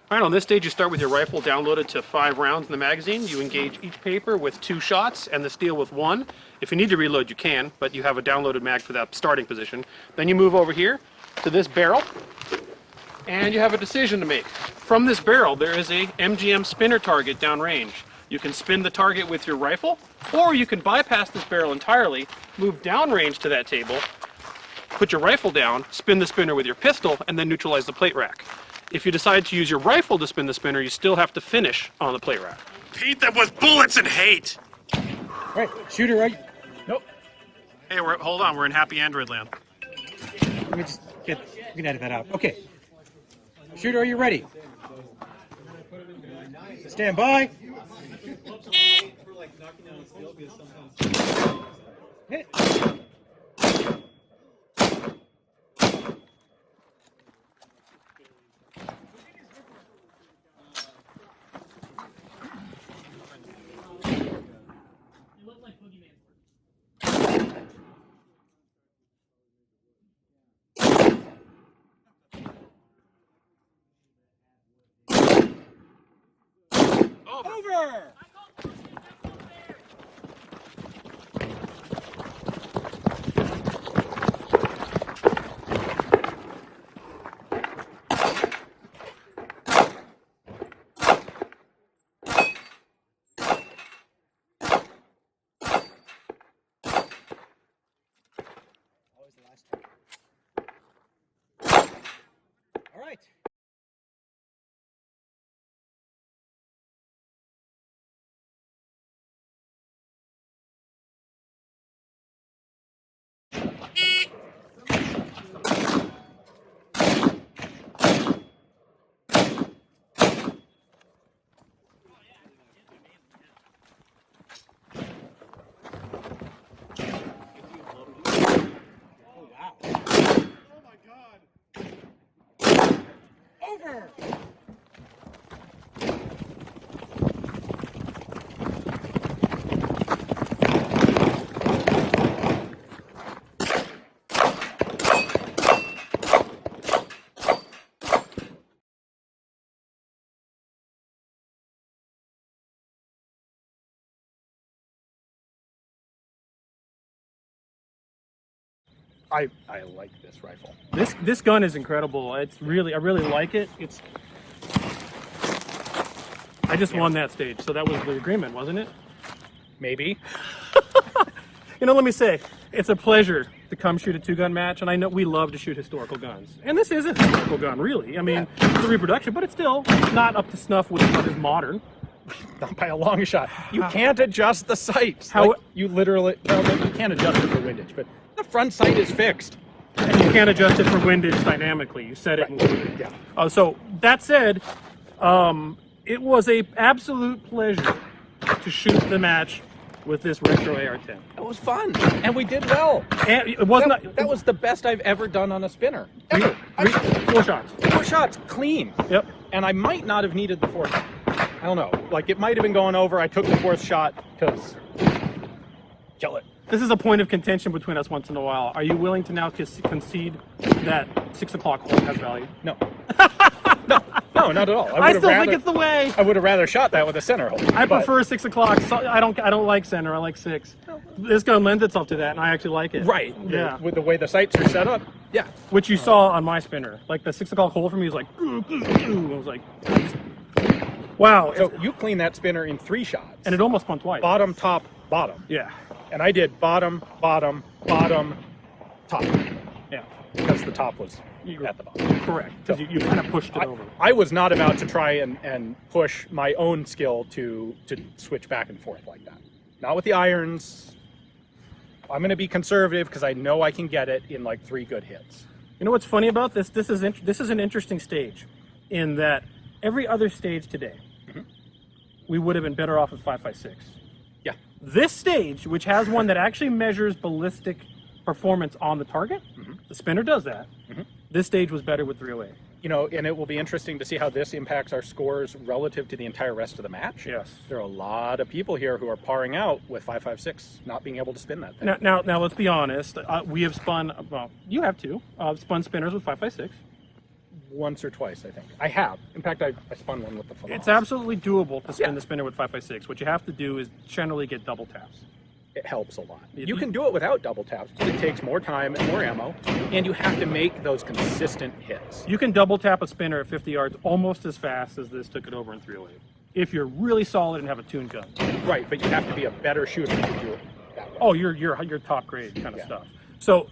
All right, on this stage you start with your rifle downloaded to 5 rounds in the magazine. You engage each paper with 2 shots and the steel with 1. If you need to reload, you can, but you have a downloaded mag for that starting position. Then you move over here to this barrel, and you have a decision to make. From this barrel, there is a MGM spinner target downrange. You can spin the target with your rifle, or you can bypass this barrel entirely, move downrange to that table, put your rifle down, spin the spinner with your pistol, and then neutralize the plate rack. If you decide to use your rifle to spin the spinner, you still have to finish on the plate rack. Paint them with bullets and hate! Right, shooter, right? Nope. Hey, hold on, we're in happy Android land. Let me just we can edit that out. Okay. Shooter, are you ready? Stand by. Hit. Over! Always the last one. All right. Over! I like this rifle. This gun is incredible. I really like it. I just won that stage, so that was the agreement, wasn't it? Maybe. You know, let me say, it's a pleasure to come shoot a 2-gun match, and I know we love to shoot historical guns. And this is a historical gun, really. I mean, it's a reproduction, but it's still not up to snuff with what is modern. Not by a long shot. You can't adjust the sights. How you literally, well, you can't adjust it for windage, but the front sight is fixed. And you can't adjust it for windage dynamically. You set it and windage. Yeah. So that said, it was a absolute pleasure to shoot the match with this Retro AR10. It was fun, and we did well. And it wasn't. That was the best I've ever done on a spinner. Ever. 4 shots. 4 shots, clean. Yep. And I might not have needed the 4th. I don't know. Like, it might have been going over. I took the 4th shot because kill it. This is a point of contention between us once in a while. Are you willing to now concede that 6 o'clock hole has value? No. No, not at all. I still think it's the way. I would have rather shot that with a center hole. I prefer 6 o'clock. So I don't like center. I like 6. This gun lends itself to that, and I actually like it. Right. Yeah. With the way the sights are set up. Yeah. Which you saw on my spinner. Like the 6 o'clock hole for me was like, I was like, wow. So you cleaned that spinner in 3 shots. And it almost spun twice. Bottom, top, bottom. Yeah. And I did bottom, bottom, bottom, top. Yeah. Because the top was at the bottom. Correct. Because you kind of pushed it over. I was not about to try and push my own skill to switch back and forth like that. Not with the irons. I'm going to be conservative because I know I can get it in like 3 good hits. You know what's funny about this? This is an interesting stage in that every other stage today, we would have been better off with 5.56. Yeah. This stage, which has one that actually measures ballistic performance on the target, the spinner does that. This stage was better with 308. You know, and it will be interesting to see how this impacts our scores relative to the entire rest of the match. Yes. There are a lot of people here who are parring out with 5.56, not being able to spin that thing. Now let's be honest. We have spun, well, you have too, spun spinners with 5.56. once or twice, I think. I have. In fact, I spun one with the Philosophy. It's absolutely doable to spin the spinner with 5.56. What you have to do is generally get double taps. It helps a lot. You can do it without double taps, but it takes more time and more ammo, and you have to make those consistent hits. You can double tap a spinner at 50 yards almost as fast as this took it over in 308. If you're really solid and have a tuned gun. Right, but you have to be a better shooter to do it that way. Oh, you're top grade kind of stuff. So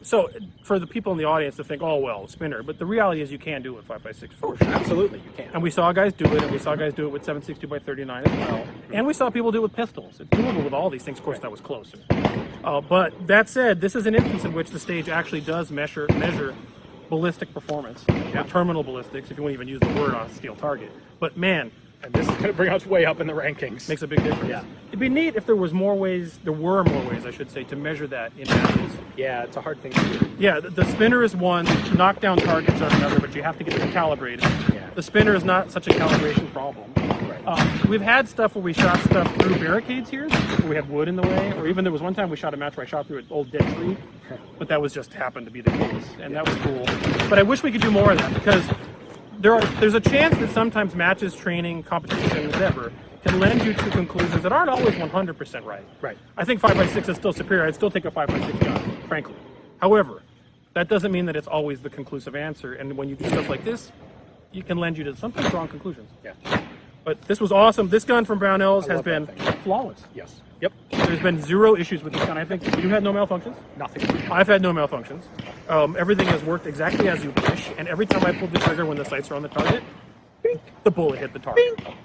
for the people in the audience to think, oh well, spinner, but the reality is you can do it with 5.56 for sure. Absolutely, you can. And we saw guys do it, and we saw guys do it with 7.62 by 39 as well. And we saw people do it with pistols. It's doable with all these things. Of course, that was closer. But that said, this is an instance in which the stage actually does measure ballistic performance, or terminal ballistics, if you want to even use the word on a steel target. But man, and this is going to bring us way up in the rankings. Makes a big difference. Yeah. It'd be neat if there were more ways, I should say, to measure that in matches. Yeah, it's a hard thing to do. Yeah, the spinner is one, knockdown targets are another, but you have to get it calibrated. Yeah. The spinner is not such a calibration problem. Right. We've had stuff where we shot stuff through barricades here, where we had wood in the way, or even there was one time we shot a match where I shot through an old dead tree, but that was just happened to be the case, and that was cool. But I wish we could do more of that, because there's a chance that sometimes matches, training, competition, whatever, can lend you to conclusions that aren't always 100% right. Right. I think 5.56 is still superior. I'd still take a 5.56 gun, frankly. However, that doesn't mean that it's always the conclusive answer. And when you do stuff like this, you can lend you to sometimes wrong conclusions. Yeah. But this was awesome. This gun from Brownells has been flawless. Yes. Yep. There's been zero issues with this gun. I think you had no malfunctions. Nothing. I've had no malfunctions. Everything has worked exactly as you wish. And every time I pulled the trigger when the sights are on the target, bink, the bullet hit the target. Bink.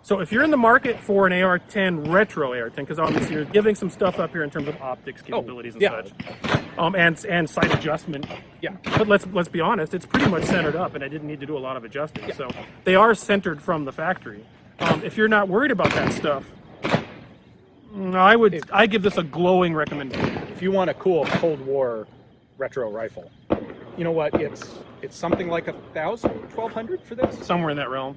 So if you're in the market for an AR-10 Retro AR-10, because obviously you're giving some stuff up here in terms of optics capabilities and such, and sight adjustment. Yeah. But let's be honest, it's pretty much centered up, and I didn't need to do a lot of adjusting. Yeah. So they are centered from the factory. If you're not worried about that stuff, I give this a glowing recommendation. If you want a cool Cold War retro rifle, you know what? It's something like $1,000, $1,200 for this. Somewhere in that realm.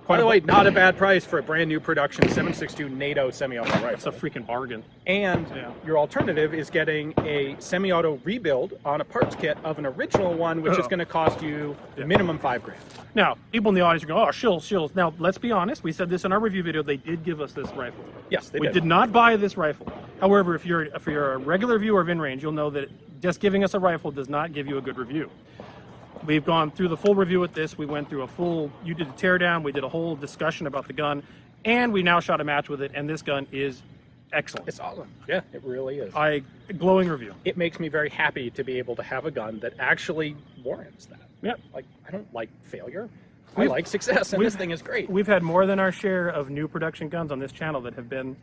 By the way, not a bad price for a brand new production 7.62 NATO semi-auto rifle. It's a freaking bargain. And your alternative is getting a semi-auto rebuild on a parts kit of an original one, which is going to cost you minimum $5,000. Now, people in the audience are going, oh, shills. Now, let's be honest. We said this in our review video. They did give us this rifle. Yes, they did. We did not buy this rifle. However, if you're a regular viewer of InRange, you'll know that just giving us a rifle does not give you a good review. We've gone through the full review with this. We went through you did a teardown, we did a whole discussion about the gun, and we now shot a match with it, and this gun is excellent. It's awesome. Yeah, it really is. Glowing review. It makes me very happy to be able to have a gun that actually warrants that. Yeah. Like, I don't like failure. I like success, and this thing is great. We've had more than our share of new production guns on this channel that have been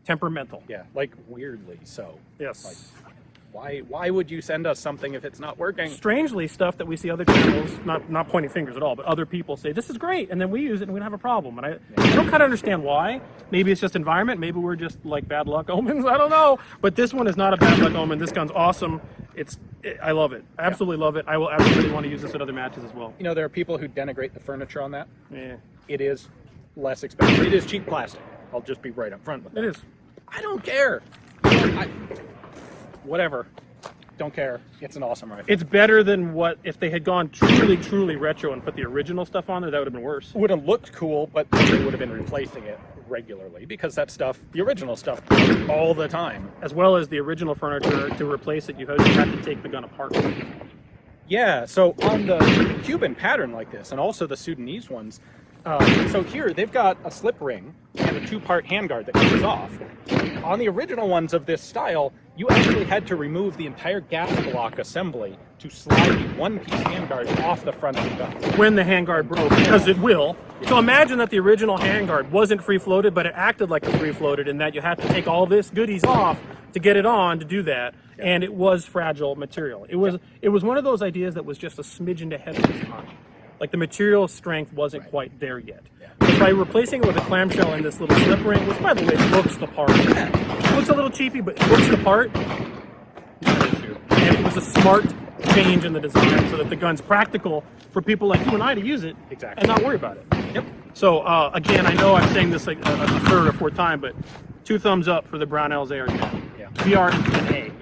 temperamental. Yeah, like weirdly so. Yes. Like, why would you send us something if it's not working? Strangely, stuff that we see other channels, not pointing fingers at all, but other people say, this is great, and then we use it and we don't have a problem. And I don't kind of understand why. Maybe it's just environment. Maybe we're just like bad luck omens. I don't know. But this one is not a bad luck omen. This gun's awesome. I love it. I absolutely love it. I will absolutely want to use this at other matches as well. You know, there are people who denigrate the furniture on that. Yeah. It is less expensive. It is cheap plastic. I'll just be right up front with that. It is. I don't care. Whatever. Don't care. It's an awesome rifle. It's better than if they had gone truly retro and put the original stuff on there. That would have been worse. Would have looked cool, but they would have been replacing it regularly because that stuff, the original stuff, all the time. As well as the original furniture, to replace it, you had to take the gun apart. Yeah, so on the Cuban pattern like this, and also the Sudanese ones, so here they've got a slip ring and a two-part handguard that comes off. On the original ones of this style, you actually had to remove the entire gas block assembly to slide the one-piece handguard off the front of the gun. When the handguard broke, because it will. So imagine that the original handguard wasn't free-floated, but it acted like a free-floated in that you had to take all this goodies off to get it on to do that, and it was fragile material. It was one of those ideas that was just a smidgen ahead of its time. Like the material strength wasn't quite there yet. But by replacing it with a clamshell and this little slip ring, which by the way looks the part. It looks a little cheapy, but it looks the part. And it was a smart change in the design so that the gun's practical for people like you and I to use it and not worry about it. Yep. So again, I know I'm saying this like a third or fourth time, but 2 thumbs up for the Brownells AR10. Yeah. BRN-10A.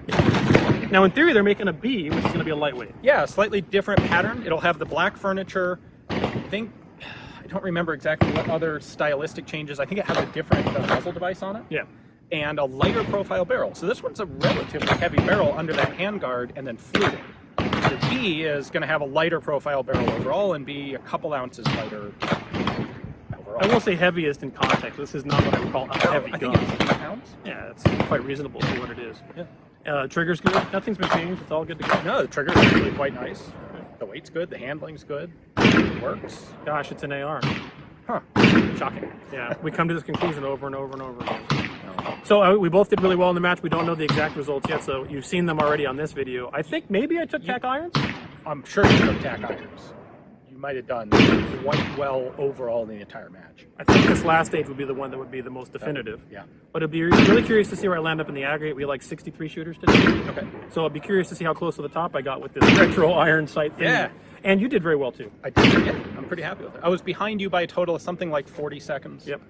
Now, in theory, they're making a B, which is going to be a lightweight. Yeah, a slightly different pattern. It'll have the black furniture. I don't remember exactly what other stylistic changes. I think it has a different muzzle device on it. Yeah. And a lighter profile barrel. So this one's a relatively heavy barrel under that handguard and then fluted. The B is going to have a lighter profile barrel overall and be a couple ounces lighter overall. I won't say heaviest in context. This is not what I would call a heavy I gun. think it's 8 pounds. Yeah, it's quite reasonable for what it is. Yeah. Trigger's good. Nothing's been changed. It's all good to go. No, the trigger is actually quite nice. The weight's good. The handling's good. It works. Gosh, it's an AR. Huh. Shocking. Yeah, we come to this conclusion over and over and over again. So we both did really well in the match. We don't know the exact results yet, so you've seen them already on this video. I think maybe I took tack irons. I'm sure you took tack irons. You might have done quite well overall in the entire match. I think this last stage would be the one that would be the most definitive. Yeah. But it'd be really curious to see where I land up in the aggregate. We had like 63 shooters today. Okay. So I'd be curious to see how close to the top I got with this retro iron sight thing. Yeah. And you did very well too. I did. Yeah, I'm pretty happy with it. I was behind you by a total of something like 40 seconds. Yep.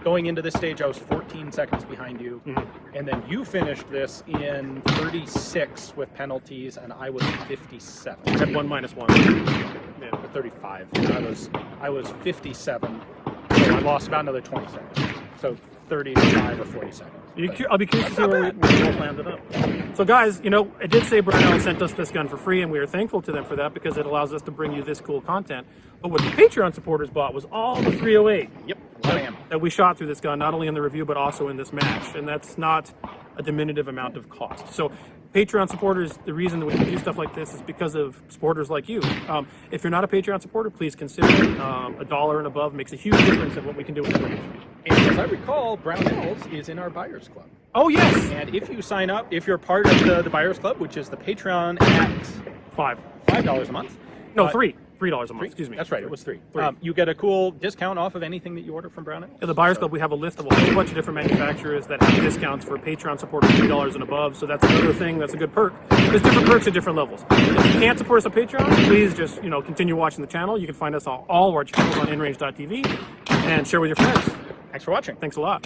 Going into this stage, I was 14 seconds behind you. Mm-hmm. And then you finished this in 36 with penalties, and I was 57. I had 1 minus 1. Yeah, 35. I was 57. So I lost about another 20 seconds. So 35 or 40 seconds. I'll be curious to see where we both landed up. So guys, you know, I did say Brownells sent us this gun for free, and we are thankful to them for that because it allows us to bring you this cool content. But what the Patreon supporters bought was all the 308 that we shot through this gun, not only in the review, but also in this match. And that's not a diminutive amount of cost. So Patreon supporters, the reason that we can do stuff like this is because of supporters like you. If you're not a Patreon supporter, please consider it. $1 and above makes a huge difference in what we can do with the range. And as I recall, Brownells is in our Buyers Club. Oh, yes! And if you sign up, if you're part of the Buyers Club, which is the Patreon at $5 a month. No, $3 a month, excuse me. That's right, it was $3. Three. You get a cool discount off of anything that you order from Brownells. In the Buyers Club, we have a list of a whole bunch of different manufacturers that have discounts for Patreon supporters $3 and above, so that's another thing, that's a good perk. There's different perks at different levels. If you can't support us on Patreon, please just, continue watching the channel. You can find us on all of our channels on InRange.tv and share with your friends. Thanks for watching. Thanks a lot.